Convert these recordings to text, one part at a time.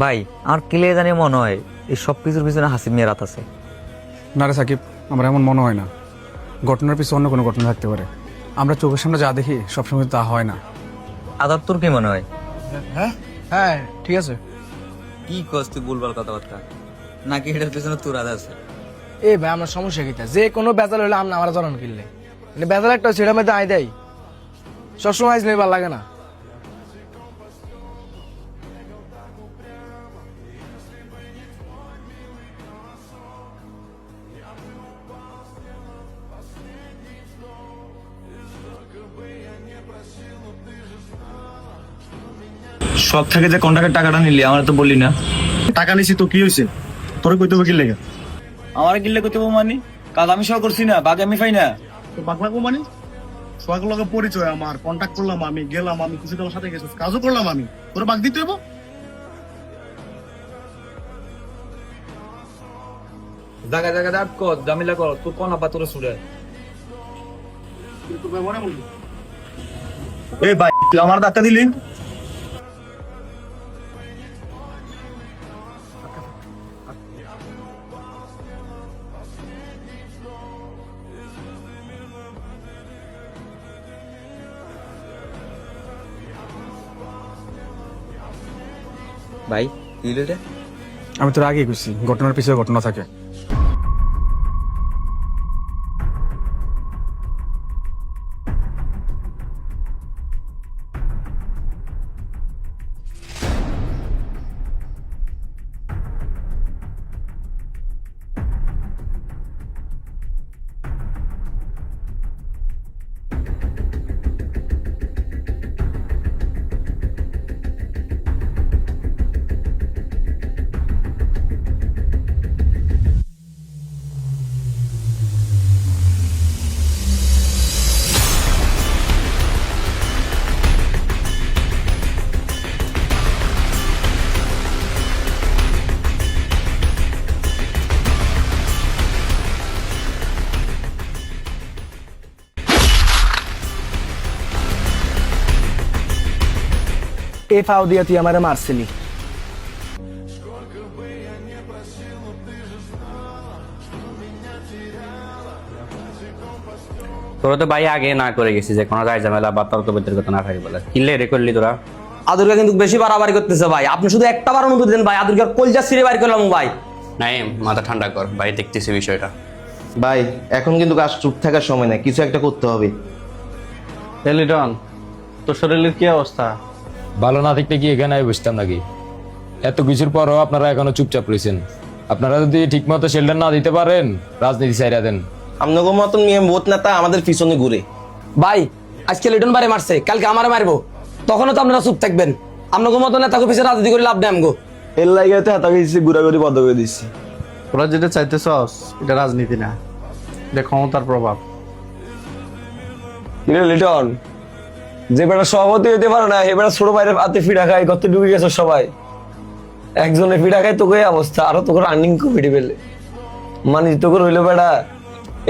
ভাই আমার কিলে জানি মনে হয় এই সব কিছুর পিছনে হাসিব মিয়ার হাত আছে। না রে সাকিব, আমার এমন মনে হয় না। ঘটনার পিছনে অন্য কোনো ঘটনা থাকতে পারে। আমরা চোখের সামনে যা দেখি সবসময় তা হয় না। আদার তোর কি মনে হয়? হ্যাঁ হ্যাঁ ঠিক আছে। কি কস তুই ভুলভাল কথাবার্তা, নাকি এটার পিছনে তোর হাত আছে? এই ভাই আমার সমস্যা কিটা, যে কোনো বেজাল হলে আমরা আমার জনন কিনলে মানে বেজাল একটা ছেড়ে মধ্যে আই দেয়, সবসময় আইসলে ভালো লাগে না। সব থেকে যে কন্ট্রাক্টের টাকাটা নিলি আমার তো বললি না। টাকা নিছি তো কি হয়েছে? তোর কইতে হবে কি লেগে? আমার কিনলে করতে মানে কাজ আমি সহ করছি না, বাকি আমি পাই না। তো বাগলা মানে সোহাগ লগে পরিচয়, আমার কন্ট্যাক্ট করলাম, আমি গেলাম, আমি কিছু তোমার সাথে গেছি, কাজও করলাম, আমি তোর বাগ দিতে হইব? জায়গা জায়গা দাঁত কর, জামিলা কর, তুই কোন আপা তোর ছুড়ে। তোর ব্যবহারে বলবি? এই ভাই তুই আমার ধাক্কা দিলি। ভাই কি হলো রে? আমি তোর আগেই বুঝছি ঘটনার পিছনে ঘটনা থাকে। এ ফাও দিয়া তুই আমারে মারছিলি। তোরা তো ভাই আগে না করে গেছি যে কোনো গায়ে ঝামেলা বা তর্কবিতর্ক কথা না থাকি বলে কিনলে রে করলি তোরা। আদুরকে কিন্তু বেশি বাড়াবাড়ি করতেছে ভাই, আপনি শুধু একটা বার অনুমতি দেন ভাই, আদুরকে কলজা ছিঁড়ে বাইর করলাম ভাই। নাই মাথা ঠান্ডা কর ভাই, দেখতেছি বিষয়টা। ভাই এখন কিন্তু কাজ চুপ থাকার সময় না, কিছু একটা করতে হবে। লিটন, তোর শরীরের কি অবস্থা? ভালো না থাকলে কি এখানে আমি বুঝতাম নাকি? এত কিছুর পরও আপনারা এখনো চুপচাপ রয়েছেন। আপনারা যদি ঠিক মতো শেল্টার না দিতে পারেন, রাজনীতি চাইরা দেন। আপনাদের মতন নিয়ে বোধ নেতা আমাদের পিছনে ঘুরে। ভাই আজকে লিটন বারে মারছে, কালকে আমারে মারবো, তখনও তো আপনারা চুপ থাকবেন। আপনাকে মতো নেতাকে পিছিয়ে রাজনীতি করে লাভ নেই আমগো। এর লাগে হাতাকে দিচ্ছি, ঘুরাঘুরি বন্ধ করে দিচ্ছি। তোরা যেটা চাইতেছস এটা রাজনীতি না, এটা ক্ষমতার প্রভাব। কিরে লিটন, যে বেটা সভাপতি হইতে পারে না এ বেটা ছোট ভাইয়ের হাতে ফিডা খায়, কত ঢুকে গেছে সবাই। একজনে ফিডা খায় তোকে অবস্থা, আরো তোকে রানিং কমিটি পেলে মানে তোকে রইলো বেটা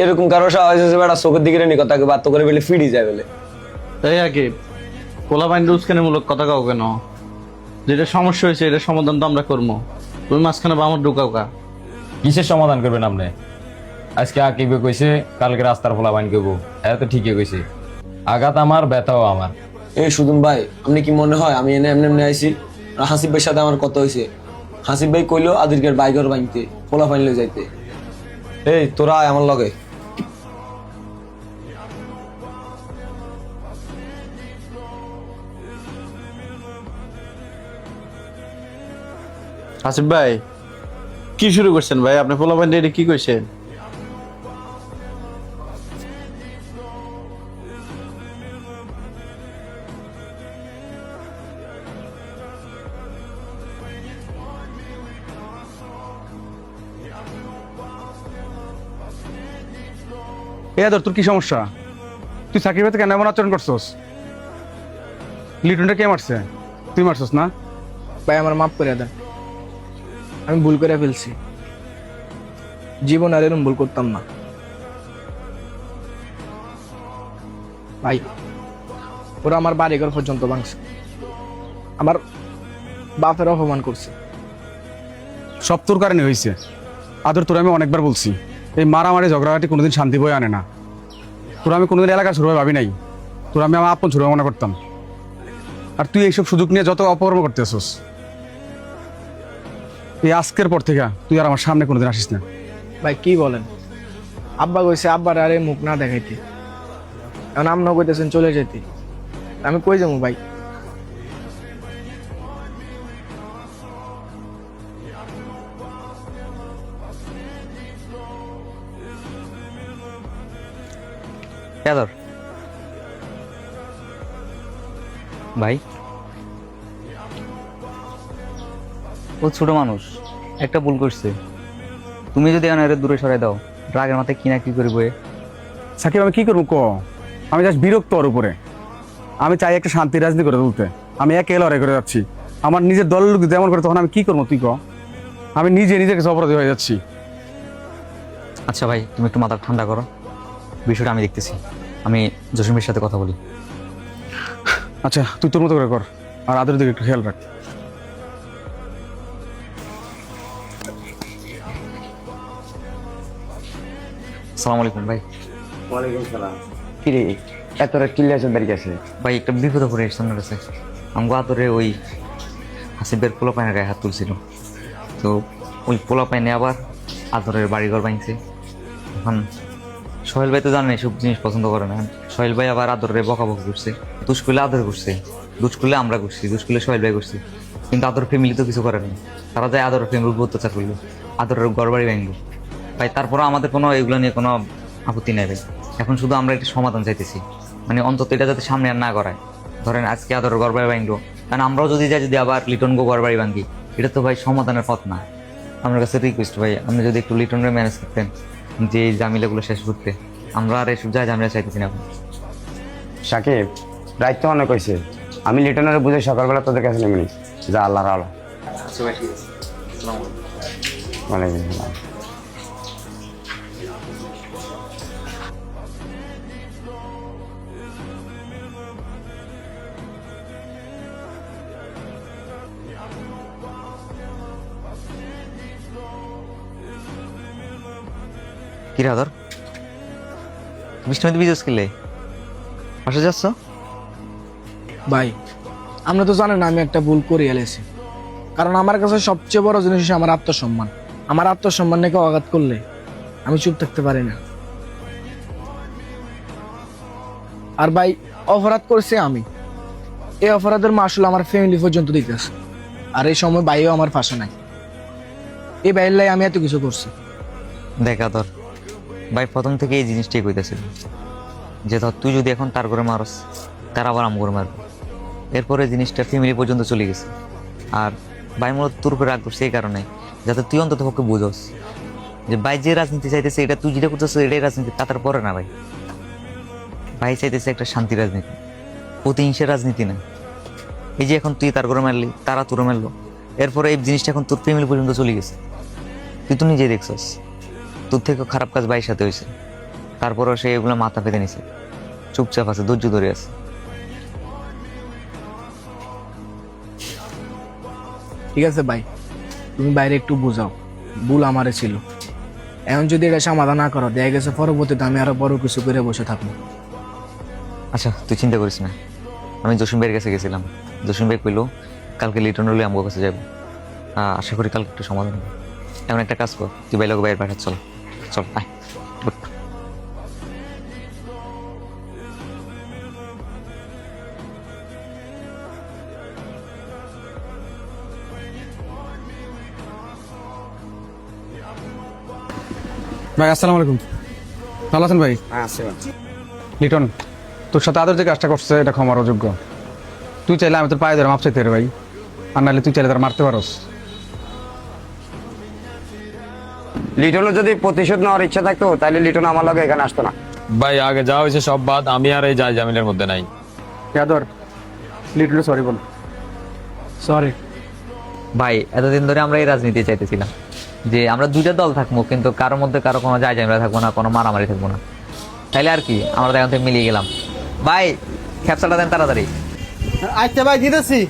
এরকম কারো সাহস আছে বেটা চোখের দিকে নি কথা বাদ করে পেলে ফিডি যায় বলে। এই আগে কোলা বাইন্ড উস্কানিমূলক কথা কাও কেন? যেটা সমস্যা হয়েছে এটা সমাধান তো আমরা করবো, তুমি মাঝখানে বামর ঢুকাও কা। কিসের সমাধান করবেন আপনি? আজকে আকিবে কইছে কালকে রাস্তার ফলা বাইন করবো, হ্যাঁ তো ঠিকই কইছে। আঘাত আমার, ব্যথাও আমার। এই সুদুন ভাই, আপনি কি মনে হয় আমি এনে এমনি এমনি আইছি? হাসিব ভাইয়ের সাথে আমার কথা হয়েছে, হাসিব ভাই কইলো আদিরকের বাইকের বাইনতে পোলা ফাইনলে যাইতে। এই তোরা আয় আমার লগে। আসিফ ভাই কি শুরু করছেন ভাই? আপনি পোলা বাইন্ড এটা কি কইছেন? এ আদর, তোর কি সমস্যা? তুই সাকিব ভাইতে কেন এমন আচরণ করছস? লিটনটা কে মারছে? তুই মারছস না? ভাই আমার মাফ করে দেন, আমি ভুল করে ফেলছি, জীবন আর এরকম ভুল করতাম না। ভাই ওরা আমার বাড়িঘর পর্যন্ত ভাঙছে, আমার বাপের অপমান করছে, সব তোর কারণে হয়েছে। আদর, তোর আমি অনেকবার বলছি এই মারামারি ঝগড়াঝাটি কোনোদিন শান্তি বয়ে আনে না। তোর আমি কোনোদিন এলাকার ছোট ভাবি নাই, তোর আমি আমার আপন ছোট মনে করতাম। আর তুই এইসব সুযোগ নিয়ে যত অপকর্ম করতেছস, এই আজকের পর থেকে তুই আর আমার সামনে কোনোদিন আসিস না। ভাই কি বলেন? আব্বা কইছে আব্বার আরে মুখ না দেখাইতে, এখন আমরাও কইতেছেন চলে যেতে। আমি কই যাবো ভাই? আদর ভাই, ও ছোট মানুষ, একটা ভুল করছে। তুমি যদি এখন এর দূরে সরাই দাও, রাগের মাথায় কি না কি করবে। সাকিব, আমি কি করবো ক? আমি জাস্ট বিরক্ত ওর উপরে। আমি চাই একটা শান্তির রাজনীতি করে তুলতে। আমি একে লড়াই করে যাচ্ছি, আমার নিজের দলের লোক যেমন করে, তখন আমি কি করবো তুই ক? আমি নিজের কাছে অপরাধী হয়ে যাচ্ছি। আচ্ছা ভাই, তুমি একটু মাথা ঠান্ডা করো, বিষয়টা আমি দেখতেছি। আমি জসিমের সাথে কথা বলি। আচ্ছা, তুই তোর মতো করে কর, আর আদরের দিকে একটু খেয়াল রাখ। আসসালামু আলাইকুম ভাই। কি রে, এত রাত কিল্লে আছে দাঁড়িয়ে আছে? ভাই একটা বিপদে পড়ে এসেছে আপনার কাছে। আমগো আদরে ওই হাসিবের পোলা পাইনের গায়ে হাত তুলছিল, তো ওই পোলা পাইনে আবার আদরের বাড়িঘর ভাঙছে। এখন সোহেল ভাই তো জানেন সব জিনিস পছন্দ করে না। সোহেল ভাই আবার আদরের বকাবকি করছে, দুষ করলে আদর করছে, দুষ করলে আমরা করছি, দুষ করলে সোহেল ভাই করছি। কিন্তু আদর ফ্যামিলি তো কিছু করে নাই, তারা যায় আদরের ফ্যামিলির উপর অত্যাচার করলো, আদরের ঘর বাড়ি ভাঙলো। ভাই তারপরে আমাদের কোনো এগুলো নিয়ে কোনো আপত্তি নেই ভাই। এখন শুধু আমরা একটা সমাধান চাইতেছি, মানে অন্তত এটা যাতে সামনে আর না করায়। ধরেন আজকে আদর ঘর বাড়ি ভাঙলো, কারণ আমরাও যদি যাই, যদি আবার লিটন গো ঘর বাড়ি ভাঙি, এটা তো ভাই সমাধানের পথ না। আমার কাছে রিকোয়েস্ট ভাই, আপনি যদি একটু লিটনের ম্যানেজ করতেন, যে এই ঝামেলাগুলো শেষ করতে। আমরা আর এসব যা ঝামেলা চাইতেছি না এখন। সাকিব, রাত তো অনেক হয়েছে, আমি লিটনের বুঝে সকালবেলা তোদের কাছে নেমে নিই। যা, আল্লাহর আলো। আচ্ছা ভাই, ঠিক আছে। আসসালামু আলাইকুম। ওয়ালাইকুম আসসালাম। কি রে আদর, বৃষ্টিতে ভিজেছ কিলে? বাসা যাচ্ছ? ভাই আমরা তো জানেন আমি একটা ভুল করে এলেছি, কারণ আমার কাছে সবচেয়ে বড় জিনিস হচ্ছে আমার আত্মসম্মান। আমার আত্মসম্মান নিয়ে কেউ আঘাত করলে আমি চুপ থাকতে পারি না। আর ভাই অপরাধ করছি আমি, এই অপরাধের মাসুল আমার ফ্যামিলি পর্যন্ত দিতেছে। আর এই সময় ভাইও আমার পাশে নাই, এই ভাইয়ের লাই আমি এত কিছু করছি। দেখ আদর ভাই, প্রথম থেকে এই জিনিসটাই কইতেছিল যে ধর তুই যদি এখন তার করে মারস, তার আবার আম করে মারবে। এরপরে জিনিসটা ফ্যামিলি পর্যন্ত চলে গেছে। আর ভাই মূলত তোর উপরে রাগ করছে এই কারণে, যাতে তুই অন্তত পক্ষে বুঝস যে ভাই যে রাজনীতি চাইতেছে, এটা তুই যেটা করতেছ এটাই রাজনীতি, তার পরে না। ভাই ভাই চাইতেছে একটা শান্তি রাজনীতি, প্রতিহিংসার রাজনীতি না। এই যে এখন তুই তার করে মারলি, তারা তোর মারলো, এরপরে এই জিনিসটা এখন তোর ফ্যামিলি পর্যন্ত চলে গেছে। তুই তো নিজেই দেখছস, তোর থেকে খারাপ কাজ ভাইয়ের সাথে হয়েছে, তারপরেও সে এগুলো মাথা পেতে নিছে, চুপচাপ আছে, ধৈর্য ধরে আছে। ঠিক আছে ভাই, তুমি বাইরে একটু বুঝাও, ভুল আমারে ছিল। এখন যদি এটা সমাধান না করো, দেখা গেছে পরবর্তীতে আমি আরো বড় কিছু করে বসে থাকবো। আচ্ছা তুই চিন্তা করিস না, আমি জসিম ভাইয়ের কাছে গেছিলাম, জসিম ভাই কইলো কালকে লিটন হলে আমার কাছে যাবো। আশা করি কালকে একটু সমাধান হবে। এমন একটা কাজ কর, তুই ভাই লোক বাইরের পাঠা, চল চল আয়। উঠ। ভাই আসসালামু আলাইকুম। ভালো আছেন ভাই? লিটন, তোর সাথে আদর যে কাজটা করছে এটা ক্ষমার অযোগ্য। তুই চাইলে আমি তোর পায়ে ধরে মাপ চাইতে পারি ভাই, আর নাহলে তুই চাইলে তার মারতে পারস। লিটনের যদি প্রতিশোধ নেওয়ার ইচ্ছা থাকতো, তাহলে লিটন আমার লগে এখানে আসতো না। ভাই আগে যা হয়েছে সব বাদ, আমি আর এই যাই জামিনের মধ্যে নাই। আদর, লিটনে সরি বল। সরি ভাই এতদিন ধরে আমরা এই রাজনীতি চাইতেছিলাম যে আমরা দুইটা দল থাকবো, কিন্তু কারোর মধ্যে কারো কোনো যায় ঝামেলা থাকবো না, কোনো মারামারি থাকবো না। তাইলে আর কি, আমরা এখন থেকে মিলিয়ে গেলাম। ভাই খেপসাটা দেন তাড়াতাড়ি। আচ্ছা ভাই, দিতেছি।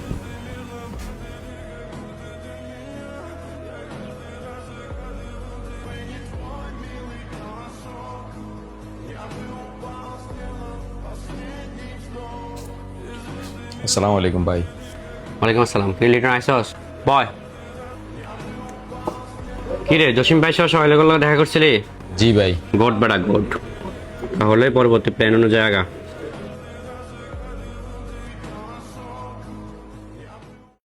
আসসালামু আলাইকুম ভাই। ওয়ালাইকুম আসসালাম। তুই লিটন আইসস? বয়। কি রে জসিম ভাই সহ সবাই দেখা করছিলি? জি ভাই। গোড বেড়া গোড। তাহলে পরবর্তী প্ল্যান অনুযায়ী আগা।